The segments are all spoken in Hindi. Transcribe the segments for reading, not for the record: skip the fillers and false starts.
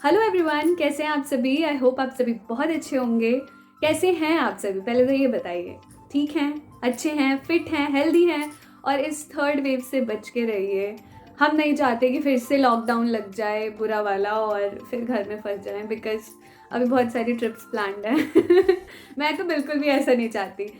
हेलो एवरीवन, कैसे हैं आप सभी। आई होप आप सभी बहुत अच्छे होंगे। कैसे हैं आप सभी, पहले तो ये बताइए। ठीक हैं, अच्छे हैं, फिट हैं, हेल्दी हैं और इस थर्ड वेव से बच के रहिए। हम नहीं चाहते कि फिर से लॉकडाउन लग जाए बुरा वाला और फिर घर में फंस जाएं, बिकॉज अभी बहुत सारी ट्रिप्स प्लान्ड हैं। मैं तो बिल्कुल भी ऐसा नहीं चाहती।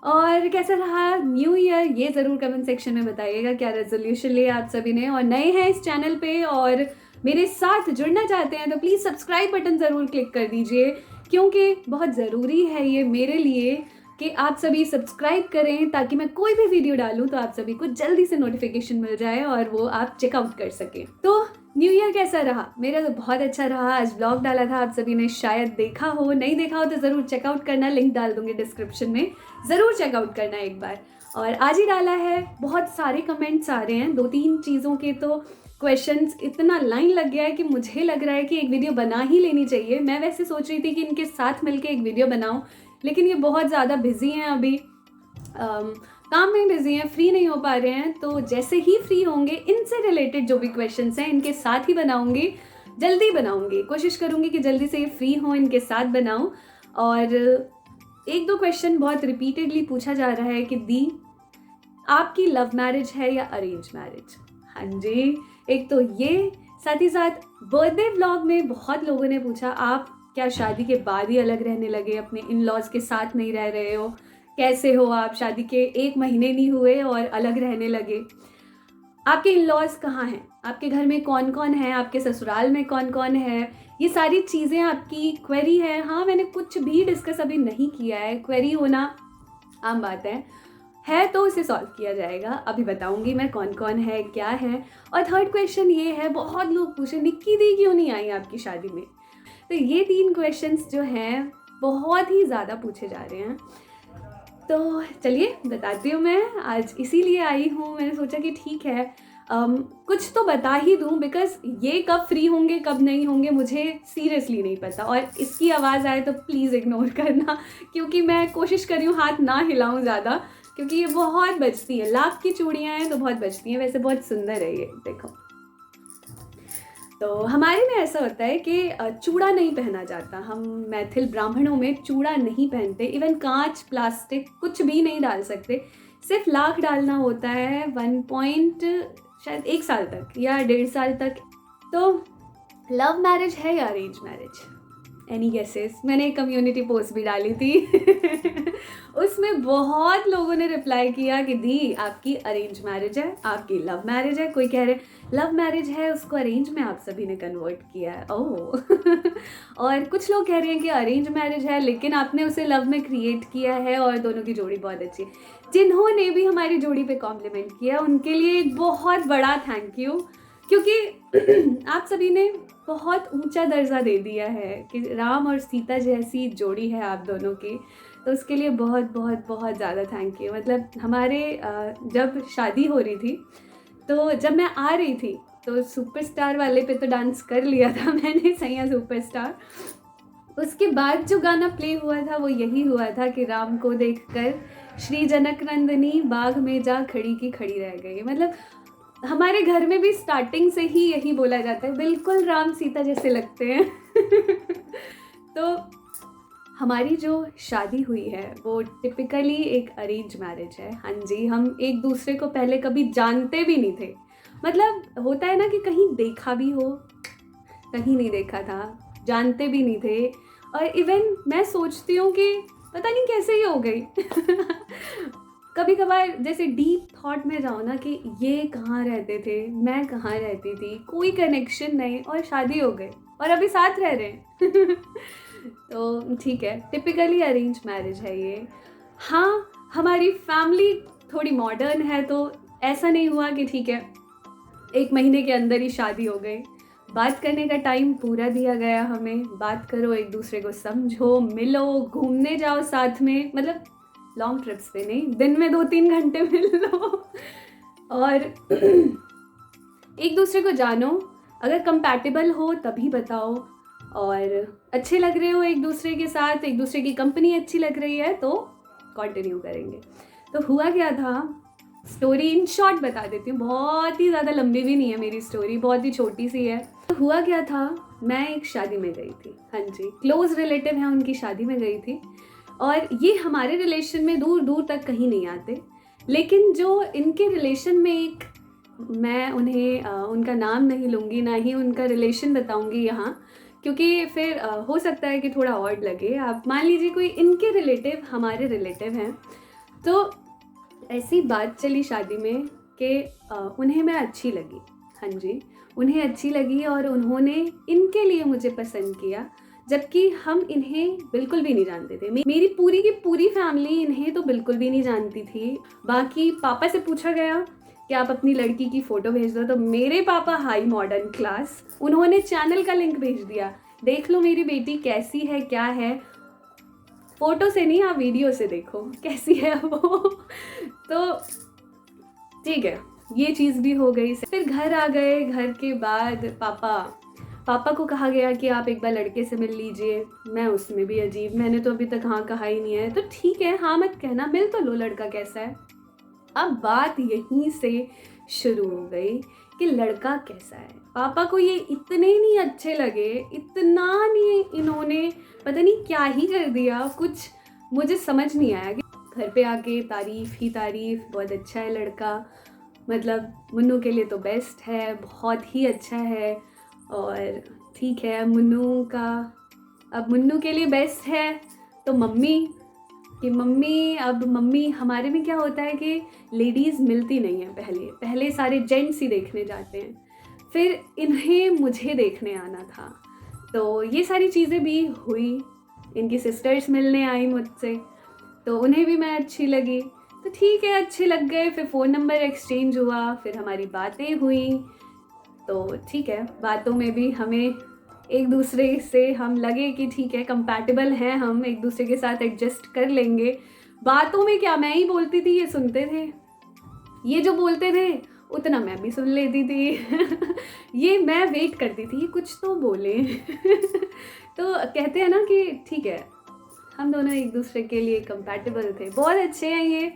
और कैसा रहा न्यू ईयर, ये ज़रूर कमेंट सेक्शन में बताइएगा। क्या रेजोल्यूशन लिए आप सभी ने, और नए हैं इस चैनल पे और मेरे साथ जुड़ना चाहते हैं तो प्लीज़ सब्सक्राइब बटन ज़रूर क्लिक कर दीजिए, क्योंकि बहुत ज़रूरी है ये मेरे लिए कि आप सभी सब्सक्राइब करें, ताकि मैं कोई भी वीडियो डालूं तो आप सभी को जल्दी से नोटिफिकेशन मिल जाए और वो आप चेकआउट कर सकें। तो न्यू ईयर कैसा रहा? मेरा तो बहुत अच्छा रहा। आज ब्लॉग डाला था, आप सभी ने शायद देखा हो, नहीं देखा हो तो ज़रूर चेकआउट करना, लिंक डाल दूंगी डिस्क्रिप्शन में, ज़रूर चेकआउट करना एक बार। और आज ही डाला है, बहुत सारे कमेंट्स आ रहे हैं, 2-3 चीज़ों के तो क्वेश्चंस, इतना लाइन लग गया है कि मुझे लग रहा है कि एक वीडियो बना ही लेनी चाहिए। मैं वैसे सोच रही थी कि इनके साथ मिलके एक वीडियो बनाऊं, लेकिन ये बहुत ज़्यादा बिजी हैं अभी, काम में बिजी हैं, फ्री नहीं हो पा रहे हैं। तो जैसे ही फ्री होंगे, इनसे रिलेटेड जो भी क्वेश्चंस हैं इनके साथ ही बनाऊंगी, जल्दी बनाऊंगी, कोशिश करूंगी कि जल्दी से ये फ्री हों, इनके साथ बनाऊं। और एक दो क्वेश्चन बहुत रिपीटेडली पूछा जा रहा है कि दी, आपकी लव मैरिज है या अरेंज मैरिज? हाँ जी, एक तो ये, साथ ही साथ बर्थडे व्लॉग में बहुत लोगों ने पूछा, आप क्या शादी के बाद ही अलग रहने लगे, अपने इन लॉज के साथ नहीं रह रहे हो? कैसे हो आप, शादी के 1 महीने नहीं हुए और अलग रहने लगे? आपके इन लॉज कहाँ हैं? आपके घर में कौन कौन है? आपके ससुराल में कौन कौन है? ये सारी चीज़ें आपकी क्वेरी है। हाँ, मैंने कुछ भी डिस्कस अभी नहीं किया है, क्वेरी होना आम बात है तो उसे सॉल्व किया जाएगा। अभी बताऊंगी मैं कौन कौन है, क्या है। और थर्ड क्वेश्चन ये है, बहुत लोग पूछे निक्की दी क्यों नहीं आई आपकी शादी में। तो ये 3 क्वेश्चंस जो हैं बहुत ही ज़्यादा पूछे जा रहे हैं। तो चलिए बताती हूँ, मैं आज इसीलिए आई हूँ। मैंने सोचा कि ठीक है, कुछ तो बता ही दूँ, बिकॉज ये कब फ्री होंगे कब नहीं होंगे मुझे सीरियसली नहीं पता। और इसकी आवाज़ आए तो प्लीज़ इग्नोर करना, क्योंकि मैं कोशिश कर रही हूँ हाथ ना हिलाऊँ ज़्यादा, क्योंकि ये बहुत बजती है। लाख की चूड़ियाँ हैं तो बहुत बजती हैं। वैसे बहुत सुंदर है ये, देखो। तो हमारे में ऐसा होता है कि चूड़ा नहीं पहना जाता। हम मैथिल ब्राह्मणों में चूड़ा नहीं पहनते। इवन कांच, प्लास्टिक कुछ भी नहीं डाल सकते। सिर्फ लाख डालना होता है 1 पॉइंट, शायद 1 साल तक या 1.5 साल तक। तो लव मैरिज है या अरेंज मैरिज? Any guesses? मैंने एक कम्युनिटी पोस्ट भी डाली थी। उसमें बहुत लोगों ने रिप्लाई किया कि दी, आपकी अरेंज मैरिज है, आपकी लव मैरिज है। कोई कह रहे लव मैरिज है, उसको अरेंज में आप सभी ने कन्वर्ट किया है, ओह। और कुछ लोग कह रहे हैं कि अरेंज मैरिज है लेकिन आपने उसे लव में क्रिएट किया है और दोनों की जोड़ी बहुत अच्छी है। जिन्होंने भी हमारी जोड़ी पे कॉम्प्लीमेंट किया उनके लिए एक बहुत बड़ा थैंक यू, क्योंकि आप सभी ने बहुत ऊंचा दर्जा दे दिया है कि राम और सीता जैसी जोड़ी है आप दोनों की। तो उसके लिए बहुत बहुत बहुत ज़्यादा थैंक यू। मतलब हमारे जब शादी हो रही थी, तो जब मैं आ रही थी तो सुपरस्टार वाले पे तो डांस कर लिया था मैंने, सैया सुपरस्टार। उसके बाद जो गाना प्ले हुआ था वो यही हुआ था कि राम को देखकर श्री जनक नंदिनी बाग में जा खड़ी की खड़ी रह गई। मतलब हमारे घर में भी स्टार्टिंग से ही यही बोला जाता है, बिल्कुल राम सीता जैसे लगते हैं। तो हमारी जो शादी हुई है वो टिपिकली एक अरेंज मैरिज है। हाँ जी, हम एक दूसरे को पहले कभी जानते भी नहीं थे। मतलब होता है ना कि कहीं देखा भी हो, कहीं नहीं देखा था, जानते भी नहीं थे। और इवन मैं सोचती हूँ कि पता नहीं कैसे ही हो गई। कभी कभार जैसे डीप थॉट में जाओ ना कि ये कहाँ रहते थे, मैं कहाँ रहती थी, कोई कनेक्शन नहीं, और शादी हो गई और अभी साथ रह रहे हैं। तो ठीक है, टिपिकली अरेंज मैरिज है ये। हाँ, हमारी फैमिली थोड़ी मॉडर्न है, तो ऐसा नहीं हुआ कि ठीक है 1 महीने के अंदर ही शादी हो गई। बात करने का टाइम पूरा दिया गया हमें, बात करो, एक दूसरे को समझो, मिलो, घूमने जाओ साथ में, मतलब लॉन्ग ट्रिप्स पे नहीं, दिन में 2-3 घंटे मिल लो। और एक दूसरे को जानो, अगर कंपैटिबल हो तभी बताओ, और अच्छे लग रहे हो एक दूसरे के साथ, एक दूसरे की कंपनी अच्छी लग रही है तो कंटिन्यू करेंगे। तो हुआ क्या था, स्टोरी इन शॉर्ट बता देती हूँ, बहुत ही ज़्यादा लंबी भी नहीं है मेरी स्टोरी, बहुत ही छोटी सी है। तो हुआ क्या था, मैं एक शादी में गई थी, हाँ जी, क्लोज रिलेटिव है, उनकी शादी में गई थी। और ये हमारे रिलेशन में दूर दूर तक कहीं नहीं आते, लेकिन जो इनके रिलेशन में एक, मैं उन्हें उनका नाम नहीं लूँगी, ना ही उनका रिलेशन बताऊँगी यहाँ, क्योंकि फिर हो सकता है कि थोड़ा ऑड लगे। आप मान लीजिए कोई इनके रिलेटिव हमारे रिलेटिव हैं, तो ऐसी बात चली शादी में कि उन्हें मैं अच्छी लगी, हाँ जी, उन्हें अच्छी लगी और उन्होंने इनके लिए मुझे पसंद किया, जबकि हम इन्हें बिल्कुल भी नहीं जानते थे। मेरी पूरी की पूरी फैमिली इन्हें तो बिल्कुल भी नहीं जानती थी। बाकी पापा से पूछा गया कि आप अपनी लड़की की फ़ोटो भेज दो, तो मेरे पापा हाई मॉडर्न क्लास, उन्होंने चैनल का लिंक भेज दिया, देख लो मेरी बेटी कैसी है, क्या है, फ़ोटो से नहीं, आप वीडियो से देखो कैसी है वो। तो ठीक है, ये चीज़ भी हो गई। फिर घर आ गए, घर के बाद पापा को कहा गया कि आप एक बार लड़के से मिल लीजिए। मैं उसमें भी अजीब, मैंने तो अभी तक हाँ कहा ही नहीं है, तो ठीक है हाँ मत कहना, मिल तो लो लड़का कैसा है। अब बात यहीं से शुरू हो गई कि लड़का कैसा है। पापा को ये इतने नहीं अच्छे लगे, इतना नहीं, इन्होंने पता नहीं क्या ही कर दिया, कुछ मुझे समझ नहीं आया। कि घर पे आके तारीफ़ ही तारीफ़, बहुत अच्छा है लड़का, मतलब मुन्नू के लिए तो बेस्ट है, बहुत ही अच्छा है। और ठीक है, अब मुन्नू के लिए बेस्ट है, तो अब मम्मी हमारे में क्या होता है कि लेडीज़ मिलती नहीं हैं, पहले सारे जेंट्स ही देखने जाते हैं, फिर इन्हें मुझे देखने आना था, तो ये सारी चीज़ें भी हुई। इनकी सिस्टर्स मिलने आई मुझसे, तो उन्हें भी मैं अच्छी लगी, तो ठीक है अच्छे लग गए। फिर फ़ोन नंबर एक्सचेंज हुआ, फिर हमारी बातें हुई, तो ठीक है, बातों में भी हमें एक दूसरे से हम लगे कि ठीक है कंपैटिबल हैं, हम एक दूसरे के साथ एडजस्ट कर लेंगे। बातों में क्या, मैं ही बोलती थी, ये सुनते थे, ये जो बोलते थे उतना मैं भी सुन लेती थी। ये मैं वेट करती थी कुछ तो बोले। तो कहते हैं ना कि ठीक है, हम दोनों एक दूसरे के लिए कंपैटिबल थे, बहुत अच्छे हैं ये।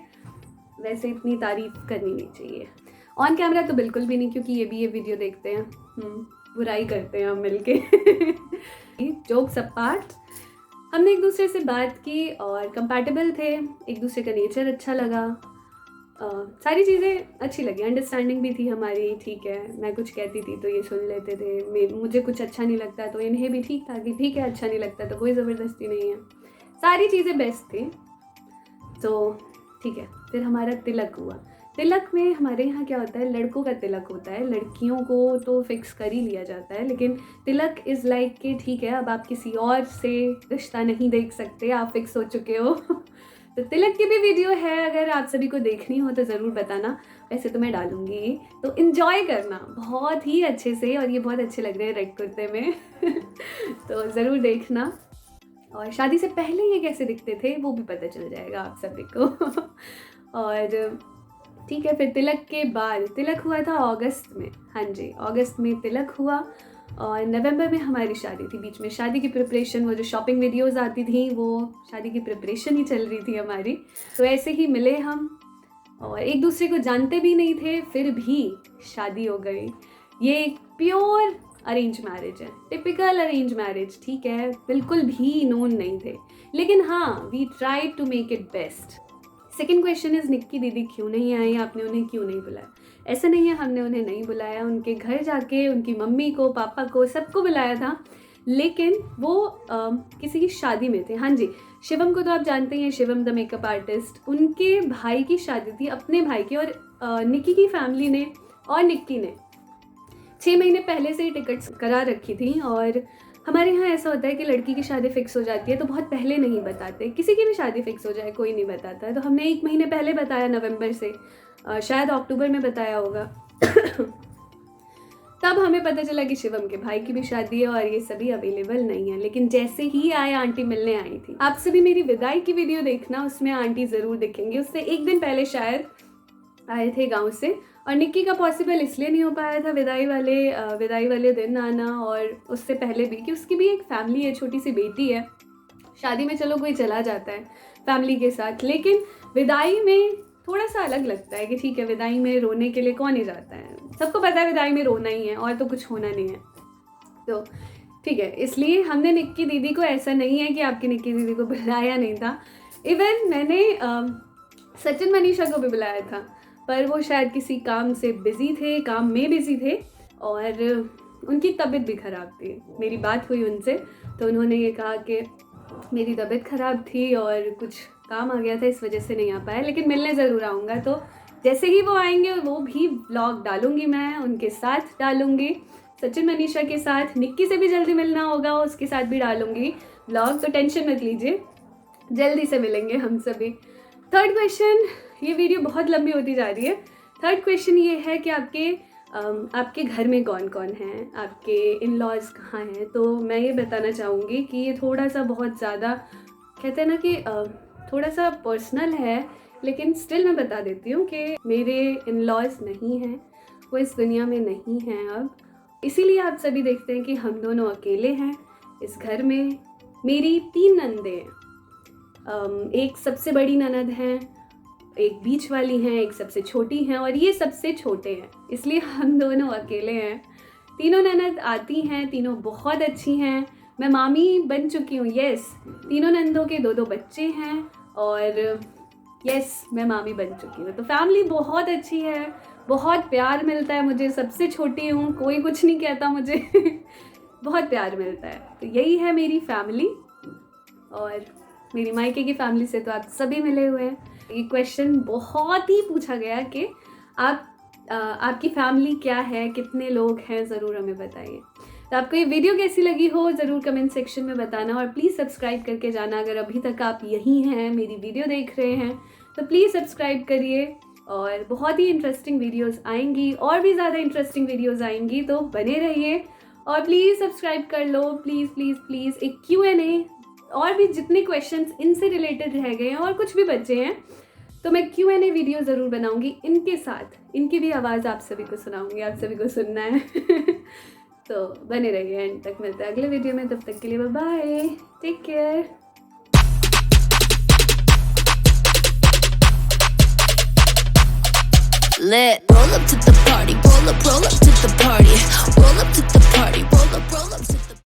वैसे इतनी तारीफ़ करनी नहीं चाहिए ऑन कैमरा तो बिल्कुल भी नहीं, क्योंकि ये वीडियो देखते हैं, बुराई करते हैं हम मिलके। जोक्स अपार्ट, हमने एक दूसरे से बात की और कंपैटिबल थे, एक दूसरे का नेचर अच्छा लगा, सारी चीज़ें अच्छी लगी, अंडरस्टैंडिंग भी थी हमारी, ठीक है, मैं कुछ कहती थी तो ये सुन लेते थे, मुझे कुछ अच्छा नहीं लगता तो इन्हें भी ठीक था कि ठीक है अच्छा नहीं लगता तो कोई ज़बरदस्ती नहीं है, सारी चीज़ें बेस्ट थी। तो ठीक है, फिर हमारा तिलक हुआ। तिलक में हमारे यहाँ क्या होता है, लड़कों का तिलक होता है, लड़कियों को तो फिक्स कर ही लिया जाता है, लेकिन तिलक इज़ लाइक कि ठीक है अब आप किसी और से रिश्ता नहीं देख सकते, आप फिक्स हो चुके हो। तो तिलक की भी वीडियो है, अगर आप सभी को देखनी हो तो ज़रूर बताना, वैसे तो मैं डालूँगी, तो इन्जॉय करना बहुत ही अच्छे से। और ये बहुत अच्छे लग रहे हैं रेड कुर्ते में। तो ज़रूर देखना, और शादी से पहले ये कैसे दिखते थे वो भी पता चल जाएगा आप सभी को। और ठीक है, फिर तिलक के बाद, तिलक हुआ था अगस्त में, हाँ जी अगस्त में तिलक हुआ, और नवंबर में हमारी शादी थी। बीच में शादी की प्रिपरेशन, वो जो शॉपिंग वीडियोस आती थी वो शादी की प्रिपरेशन ही चल रही थी हमारी। तो ऐसे ही मिले हम, और एक दूसरे को जानते भी नहीं थे, फिर भी शादी हो गई। ये एक प्योर अरेंज मैरिज है, टिपिकल अरेंज मैरिज, ठीक है, बिल्कुल भी नोन नहीं थे, लेकिन हाँ we try to make it best. Second question is Nikki दीदी क्यों नहीं आई, आपने उन्हें क्यों नहीं बुलाया? ऐसा नहीं है हमने उन्हें नहीं बुलाया, उनके घर जाके उनकी मम्मी को, पापा को, सबको बुलाया था, लेकिन वो किसी की शादी में थे। हाँ जी, शिवम को तो आप जानते हैं, शिवम द मेकअप आर्टिस्ट, उनके भाई की शादी थी, अपने भाई की, और निक्की की फैमिली ने और निक्की ने 6 महीने पहले से ही टिकट्स करा रखी थी। और हमारे यहाँ ऐसा होता है कि लड़की की शादी फिक्स हो जाती है तो बहुत पहले नहीं बताते, किसी की भी शादी फिक्स हो जाए कोई नहीं बताता है, तो हमने 1 महीने पहले बताया, नवंबर से, शायद अक्टूबर में बताया होगा। तब हमें पता चला कि शिवम के भाई की भी शादी है और ये सभी अवेलेबल नहीं है, लेकिन जैसे ही आए आंटी मिलने आई थी। आप सभी मेरी विदाई की वीडियो देखना, उसमें आंटी ज़रूर दिखेंगे, उससे 1 दिन पहले शायद आए थे गांव से, और निक्की का पॉसिबल इसलिए नहीं हो पाया था विदाई वाले दिन आना, और उससे पहले भी कि उसकी भी एक फैमिली है, छोटी सी बेटी है, शादी में चलो कोई चला जाता है फैमिली के साथ, लेकिन विदाई में थोड़ा सा अलग लगता है कि ठीक है, विदाई में रोने के लिए कौन ही जाता है, सबको पता है विदाई में रोना ही है और तो कुछ होना नहीं है। तो ठीक है, इसलिए हमने निक्की दीदी को, ऐसा नहीं है कि आपकी निक्की दीदी को बुलाया नहीं था, इवन मैंने सचिन मनीषा को भी बुलाया था, पर वो शायद किसी काम से बिज़ी थे, काम में बिज़ी थे और उनकी तबीयत भी ख़राब थी। मेरी बात हुई उनसे तो उन्होंने ये कहा कि मेरी तबीयत ख़राब थी और कुछ काम आ गया था, इस वजह से नहीं आ पाया, लेकिन मिलने ज़रूर आऊँगा। तो जैसे ही वो आएंगे वो भी व्लॉग डालूँगी, मैं उनके साथ डालूँगी, सचिन मनीषा के साथ, निक्की से भी जल्दी मिलना होगा, उसके साथ भी डालूँगी व्लॉग, तो टेंशन मत लीजिए, जल्दी से मिलेंगे हम सभी। थर्ड क्वेश्चन, ये वीडियो बहुत लंबी होती जा रही है। थर्ड क्वेश्चन ये है कि आपके घर में कौन कौन हैं, आपके इन लॉज कहाँ हैं। तो मैं ये बताना चाहूँगी कि ये थोड़ा सा बहुत ज़्यादा कहते हैं ना कि थोड़ा सा पर्सनल है, लेकिन स्टिल मैं बता देती हूँ कि मेरे इन लॉज नहीं हैं, वो इस दुनिया में नहीं हैं अब, इसीलिए आप सभी देखते हैं कि हम दोनों अकेले हैं इस घर में। मेरी 3 ननदें हैं, एक सबसे बड़ी ननद हैं, एक बीच वाली हैं, एक सबसे छोटी हैं और ये सबसे छोटे हैं, इसलिए हम दोनों अकेले हैं। तीनों ननद आती हैं, तीनों बहुत अच्छी हैं, मैं मामी बन चुकी हूँ, यस। तीनों ननदों के 2-2 बच्चे हैं और यस, मैं मामी बन चुकी हूँ। तो फैमिली बहुत अच्छी है, बहुत प्यार मिलता है मुझे, सबसे छोटी हूँ, कोई कुछ नहीं कहता मुझे बहुत प्यार मिलता है। तो यही है मेरी फैमिली। और मेरी मायके की फैमिली से तो आप सभी मिले हुए हैं। ये क्वेश्चन बहुत ही पूछा गया कि आपकी फैमिली क्या है, कितने लोग हैं, ज़रूर हमें बताइए। तो आपको ये वीडियो कैसी लगी हो ज़रूर कमेंट सेक्शन में बताना और प्लीज़ सब्सक्राइब करके जाना। अगर अभी तक आप यहीं हैं, मेरी वीडियो देख रहे हैं, तो प्लीज़ सब्सक्राइब करिए और बहुत ही इंटरेस्टिंग वीडियोस आएंगी, और भी ज़्यादा इंटरेस्टिंग वीडियोस आएंगी, तो बने रहिए और प्लीज़ सब्सक्राइब कर लो, प्लीज़ प्लीज़ प्लीज़। एक Q&A और भी जितने क्वेश्चंस इनसे रिलेटेड रह गए हैं और कुछ भी बचे हैं, तो मैं Q&A वीडियो ज़रूर बनाऊंगी इनके साथ, इनकी भी आवाज़ आप सभी को सुनाऊंगी, आप सभी को सुनना है तो बने रहिए, एंड तक मिलते हैं अगले वीडियो में, तब तक के लिए bye bye, take care. Lit. Roll up to the party, roll up to the party, roll up to the party, roll up to